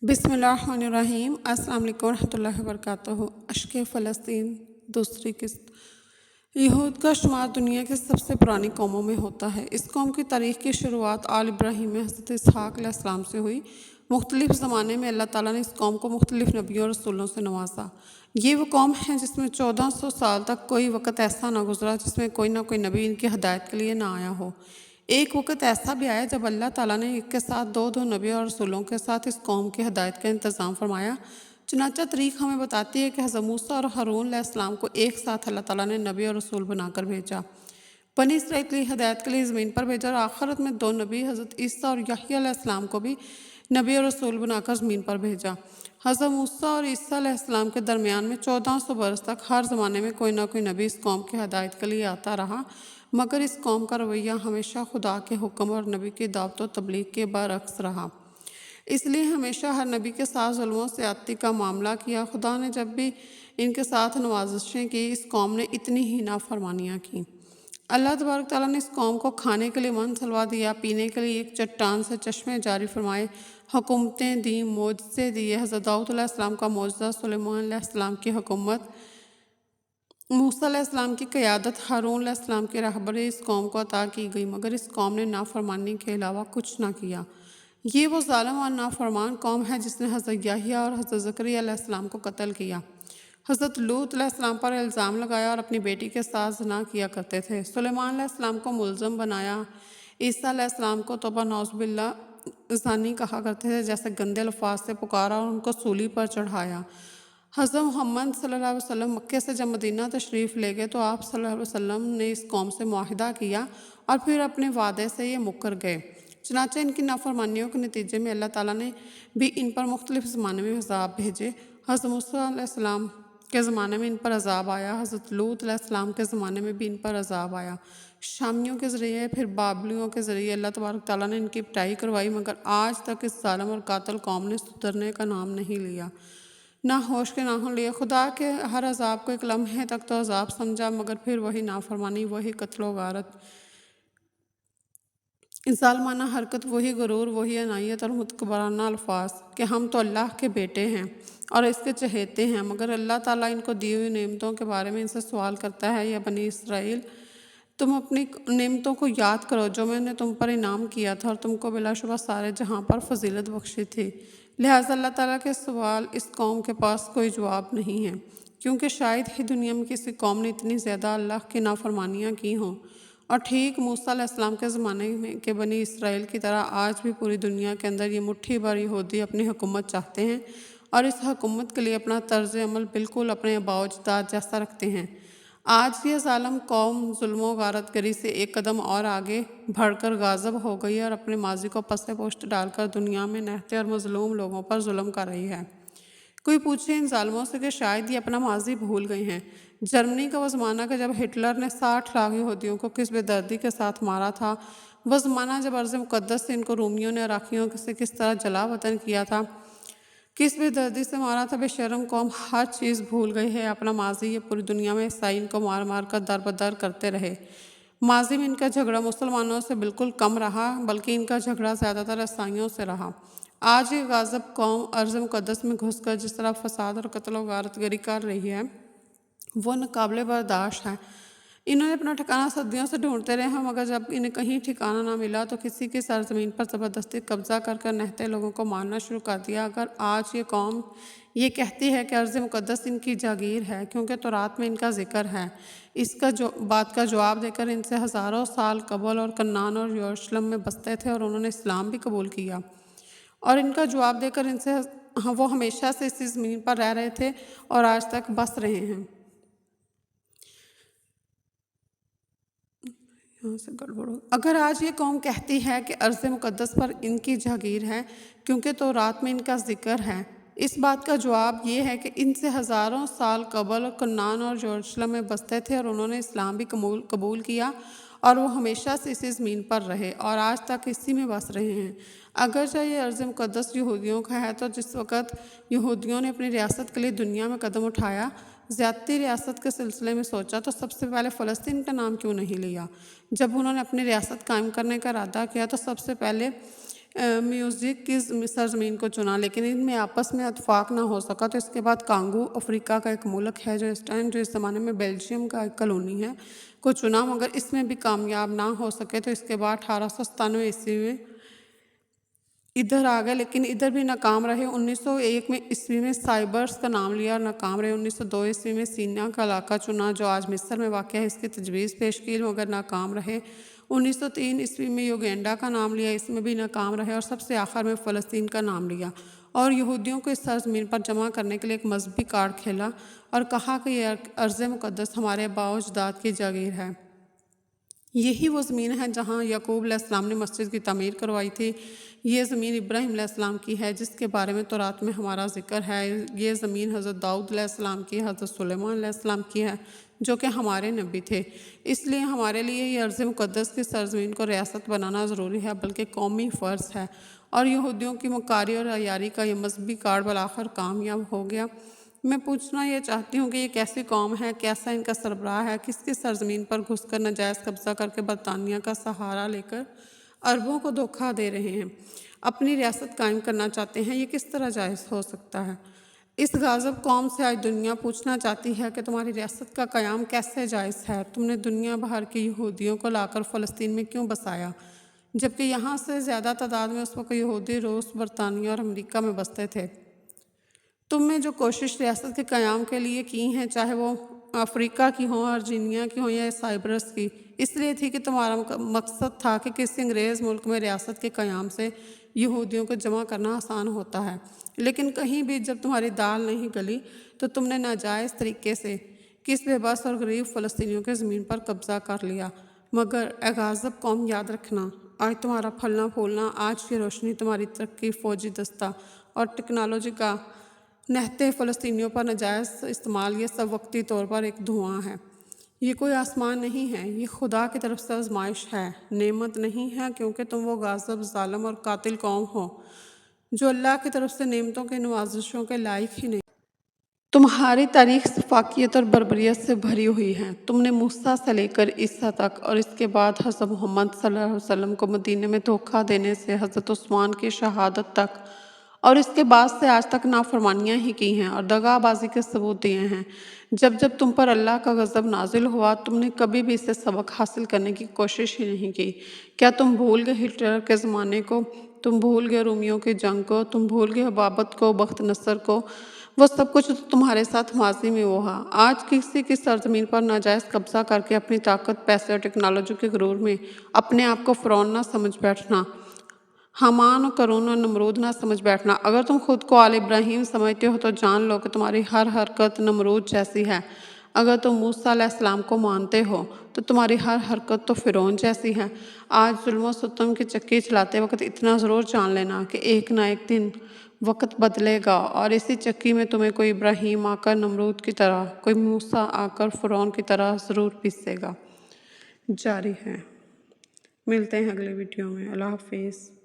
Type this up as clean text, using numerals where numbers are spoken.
بسم اللہ الرحمن الرحیم۔ السلام علیکم ورحمۃ اللہ وبرکاتہ۔ اشک فلسطین دوسری قسط۔ یہود کا شمار دنیا کی سب سے پرانی قوموں میں ہوتا ہے۔ اس قوم کی تاریخ کی شروعات آل ابراہیم میں حضرت اسحاق علیہ السلام سے ہوئی۔ مختلف زمانے میں اللہ تعالیٰ نے اس قوم کو مختلف نبیوں اور رسولوں سے نوازا۔ یہ وہ قوم ہے جس میں 1400 سال تک کوئی وقت ایسا نہ گزرا جس میں کوئی نہ کوئی نبی ان کی ہدایت کے لیے نہ آیا ہو۔ ایک وقت ایسا بھی آیا جب اللہ تعالیٰ نے ایک کے ساتھ دو نبیوں اور رسولوں کے ساتھ اس قوم کی ہدایت کا انتظام فرمایا۔ چنانچہ تاریخ ہمیں بتاتی ہے کہ حضرت موسیٰ اور ہارون علیہ السلام کو ایک ساتھ اللہ تعالیٰ نے نبی اور رسول بنا کر بھیجا، بنی اسرائیل کی ہدایت کے لیے زمین پر بھیجا، اور آخرت میں دو نبی حضرت عیسیٰ اور یحییٰ علیہ السلام کو بھی نبی اور رسول بنا کر زمین پر بھیجا۔ حضرت موسیٰ اور عیسیٰ علیہ السلام کے درمیان میں 1400 برس تک ہر زمانے میں کوئی نہ کوئی نبی اس قوم کی ہدایت کے لیے آتا رہا، مگر اس قوم کا رویہ ہمیشہ خدا کے حکم اور نبی کی دعوت و تبلیغ کے برعکس رہا۔ اس لیے ہمیشہ ہر نبی کے ساتھ ظلم و زیادتی کا معاملہ کیا۔ خدا نے جب بھی ان کے ساتھ نوازشیں کی، اس قوم نے اتنی ہی نافرمانیاں کیں۔ اللہ تبارک تعالیٰ نے اس قوم کو کھانے کے لیے من سلوا دیا، پینے کے لیے ایک چٹان سے چشمے جاری فرمائے، حکومتیں دیں، معجزے دیے۔ حضرت داؤد علیہ السلام کا معجزہ، سلیمان علیہ السلام کی حکومت، موسیٰ علیہ السلام کی قیادت، ہارون علیہ السلام کی رہبری اس قوم کو عطا کی گئی، مگر اس قوم نے نافرمانی کے علاوہ کچھ نہ کیا۔ یہ وہ ظالم اور نافرمان قوم ہے جس نے حضرت یحییٰ اور حضرت زکریا علیہ السلام کو قتل کیا، حضرت لوط علیہ السلام پر الزام لگایا اور اپنی بیٹی کے ساتھ زنا کیا کرتے تھے، سلیمان علیہ السلام کو ملزم بنایا، عیسیٰ علیہ السلام کو توبہ نعوذ باللہ زانی کہا کرتے تھے، جیسے گندے الفاظ سے پکارا اور ان کو سولی پر چڑھایا۔ حضرت محمد صلی اللہ علیہ وسلم مکے سے جب مدینہ تشریف لے گئے تو آپ صلی اللہ علیہ وسلم نے اس قوم سے معاہدہ کیا اور پھر اپنے وعدے سے یہ مکر گئے۔ چنانچہ ان کی نافرمانیوں کے نتیجے میں اللہ تعالیٰ نے بھی ان پر مختلف زمانے میں عذاب بھیجے۔ حضرت موسیٰ علیہ السلام کے زمانے میں ان پر عذاب آیا، حضرت لوط علیہ السلام کے زمانے میں بھی ان پر عذاب آیا، شامیوں کے ذریعے پھر بابلیوں کے ذریعے اللہ تبارک تعالیٰ نے ان کی پٹائی کروائی، مگر آج تک اس ظالم اور قاتل قوم نے سدھرنے کا نام نہیں لیا، نہ ہوش کے ناخن لیے۔ خدا کے ہر عذاب کو ایک لمحے تک تو عذاب سمجھا، مگر پھر وہی نافرمانی، وہی قتل و غارت، ظالمانہ حرکت، وہی غرور، وہی عنایت اور متکبرانہ الفاظ کہ ہم تو اللہ کے بیٹے ہیں اور اس کے چہیتے ہیں، مگر اللہ تعالیٰ ان کو دی ہوئی نعمتوں کے بارے میں ان سے سوال کرتا ہے، یا بنی اسرائیل، تم اپنی نعمتوں کو یاد کرو جو میں نے تم پر انعام کیا تھا اور تم کو بلا شبہ سارے جہاں پر فضیلت بخشی تھی۔ لہٰذا اللہ تعالیٰ کے سوال اس قوم کے پاس کوئی جواب نہیں ہے، کیونکہ شاید ہی دنیا میں کسی قوم نے اتنی زیادہ اللہ کی نافرمانیاں کی ہوں، اور ٹھیک موسیٰ علیہ السلام کے زمانے میں کے بنی اسرائیل کی طرح آج بھی پوری دنیا کے اندر یہ مٹھی بھر یہودی اپنی حکومت چاہتے ہیں اور اس حکومت کے لیے اپنا طرز عمل بالکل اپنے آباء و اجداد جیسا رکھتے ہیں۔ آج یہ ظالم قوم ظلم و غارت گری سے ایک قدم اور آگے بڑھ کر غاضب ہو گئی اور اپنے ماضی کو پس پشت ڈال کر دنیا میں نہتے اور مظلوم لوگوں پر ظلم کر رہی ہے۔ کوئی پوچھے ان ظالموں سے کہ شاید یہ اپنا ماضی بھول گئے ہیں۔ جرمنی کا وہ زمانہ کہ جب ہٹلر نے 60 لاکھ یہودیوں کو کس بے دردی کے ساتھ مارا تھا، وہ زمانہ جب ارض مقدس سے ان کو رومیوں نے عراقیوں سے کس طرح جلا وطن کیا تھا، کس بے دردی سے مارا تھا، بے شرم قوم ہر چیز بھول گئی ہے، اپنا ماضی۔ یہ پوری دنیا میں عیسائی ان کو مار مار کر در بدر کرتے رہے۔ ماضی میں ان کا جھگڑا مسلمانوں سے بالکل کم رہا، بلکہ ان کا جھگڑا زیادہ تر عیسائیوں سے رہا۔ آج یہ غاضب قوم ارض مقدس میں گھس کر جس طرح فساد اور قتل و غارت گری کر رہی ہے، وہ ناقابل برداشت ہے۔ انہوں نے اپنا ٹھکانہ صدیوں سے ڈھونڈتے رہے ہیں، مگر جب انہیں کہیں ٹھکانہ نہ ملا تو کسی کی سرزمین پر زبردستی قبضہ کر کر نہتے لوگوں کو مارنا شروع کر دیا۔ اگر آج یہ قوم یہ کہتی ہے کہ ارض مقدس ان کی جاگیر ہے کیونکہ تورات میں ان کا ذکر ہے، اس کا بات کا جواب دے کر ان سے ہزاروں سال قبل اور کنعان اور یروشلم میں بستے تھے اور انہوں نے اسلام بھی قبول کیا، اور ان کا جواب دے کر ان سے وہ ہمیشہ سے اسی زمین پر رہ رہے تھے اور آج تک بس رہے ہیں۔ اگر آج یہ قوم کہتی ہے کہ ارض مقدس پر ان کی جاگیر ہے کیونکہ تورات میں ان کا ذکر ہے، اس بات کا جواب یہ ہے کہ ان سے ہزاروں سال قبل کنعان اور یروشلم میں بستے تھے اور انہوں نے اسلام بھی قبول کیا اور وہ ہمیشہ سے اسی زمین پر رہے اور آج تک اسی میں بس رہے ہیں۔ اگرچہ یہ ارض مقدس یہودیوں کا ہے، تو جس وقت یہودیوں نے اپنی ریاست کے لیے دنیا میں قدم اٹھایا، زیادتی ریاست کے سلسلے میں سوچا، تو سب سے پہلے فلسطین کا نام کیوں نہیں لیا؟ جب انہوں نے اپنی ریاست قائم کرنے کا ارادہ کیا تو سب سے پہلے میوزک کی سرزمین کو چنا، لیکن ان میں آپس میں اتفاق نہ ہو سکا، تو اس کے بعد کانگو افریقہ کا ایک ملک ہے جو اس زمانے میں بیلجیم کا ایک کالونی ہے کو چنا، مگر اس میں بھی کامیاب نہ ہو سکے، تو اس کے بعد 1897 عیسوی میں ادھر آ گئے، لیکن ادھر بھی ناکام رہے۔ 1901 میں عیسوی میں سائبرس کا نام لیا اور ناکام رہے۔ 1902 عیسوی میں سینا کا علاقہ چنا جو آج مصر میں واقع ہے، اس کی تجویز پیش کی مگر ناکام رہے۔ 1903 عیسوی میں یوگینڈا کا نام لیا، اس میں بھی ناکام رہے، اور سب سے آخر میں فلسطین کا نام لیا اور یہودیوں کو اس سرزمین پر جمع کرنے کے لیے ایک مذہبی کارڈ کھیلا اور کہا کہ یہ ارض مقدس ہمارے آباء و اجداد کی جاگیر ہے۔ یہی وہ زمین ہے جہاں یعقوب علیہ السلام نے مسجد کی تعمیر کروائی تھی۔ یہ زمین ابراہیم علیہ السلام کی ہے جس کے بارے میں تورات میں ہمارا ذکر ہے۔ یہ زمین حضرت داؤد علیہ السلام کی، حضرت سلیمان علیہ السلام کی ہے جو کہ ہمارے نبی تھے۔ اس لیے ہمارے لیے یہ ارض مقدس کی سرزمین کو ریاست بنانا ضروری ہے، بلکہ قومی فرض ہے، اور یہودیوں کی مکاری اور عیاری کا یہ مذہبی کارڈ بالآخر کامیاب ہو گیا۔ میں پوچھنا یہ چاہتی ہوں کہ یہ کیسی قوم ہے، کیسا ان کا سربراہ ہے، کس کی سرزمین پر گھس کر ناجائز قبضہ کر کے برطانیہ کا سہارا لے کر عربوں کو دھوکہ دے رہے ہیں، اپنی ریاست قائم کرنا چاہتے ہیں، یہ کس طرح جائز ہو سکتا ہے؟ اس غاضب قوم سے آج دنیا پوچھنا چاہتی ہے کہ تمہاری ریاست کا قیام کیسے جائز ہے؟ تم نے دنیا بھر کے یہودیوں کو لا کر فلسطین میں کیوں بسایا، جبکہ یہاں سے زیادہ تعداد میں اس وقت یہودی روس، برطانیہ اور امریکہ میں بستے تھے؟ تم نے جو کوشش ریاست کے قیام کے لیے کی ہیں، چاہے وہ افریقہ کی ہوں، ارجینیا کی ہوں یا سائبرس کی، اس لیے تھی کہ تمہارا مقصد تھا کہ کسی انگریز ملک میں ریاست کے قیام سے یہودیوں کو جمع کرنا آسان ہوتا ہے، لیکن کہیں بھی جب تمہاری دال نہیں گلی تو تم نے ناجائز طریقے سے کس بے بس اور غریب فلسطینیوں کے زمین پر قبضہ کر لیا۔ مگر اے غاضب قوم، یاد رکھنا، آج تمہارا پھلنا پھولنا، آج کی روشنی، تمہاری ترقی، فوجی دستہ اور ٹیکنالوجی کا نہتے فلسطینیوں پر ناجائز استعمال، یہ سب وقتی طور پر ایک دھواں ہے۔ یہ کوئی آسمان نہیں ہے، یہ خدا کی طرف سے آزمائش ہے، نعمت نہیں ہے، کیونکہ تم وہ غاضب، ظالم اور قاتل قوم ہو جو اللہ کی طرف سے نعمتوں کے نوازشوں کے لائق ہی نہیں۔ تمہاری تاریخ فاقیت اور بربریت سے بھری ہوئی ہے۔ تم نے موسیٰ سے لے کر عیسیٰ تک اور اس کے بعد حضرت محمد صلی اللہ علیہ وسلم کو مدینے میں دھوکہ دینے سے حضرت عثمان کی شہادت تک اور اس کے بعد سے آج تک نافرمانیاں ہی کی ہیں اور دغا بازی کے ثبوت دیے ہیں۔ جب جب تم پر اللہ کا غضب نازل ہوا، تم نے کبھی بھی اسے سبق حاصل کرنے کی کوشش ہی نہیں کی۔ کیا تم بھول گئے ہٹلر کے زمانے کو؟ تم بھول گئے رومیوں کی جنگ کو؟ تم بھول گئے بابت کو، بخت نصر کو؟ وہ سب کچھ تمہارے ساتھ ماضی میں ہوا۔ آج کسی کی سرزمین پر ناجائز قبضہ کر کے اپنی طاقت، پیسے اور ٹیکنالوجی کے غرور میں اپنے آپ کو فرعون نہ سمجھ بیٹھنا، حامان و قارون و نمرود نہ سمجھ بیٹھنا۔ اگر تم خود کو آل ابراہیم سمجھتے ہو تو جان لو کہ تمہاری ہر حرکت نمرود جیسی ہے۔ اگر تم موسیٰ علیہ السلام کو مانتے ہو تو تمہاری ہر حرکت تو فرعون جیسی ہے۔ آج ظلم و ستم کی چکی چلاتے وقت اتنا ضرور جان لینا کہ ایک نہ ایک دن وقت بدلے گا اور اسی چکی میں تمہیں کوئی ابراہیم آ کر نمرود کی طرح، کوئی موسیٰ آ کر فرعون کی طرح ضرور پیسے گا۔ جاری ہے۔ ملتے ہیں اگلے ویڈیو میں۔ اللہ حافظ۔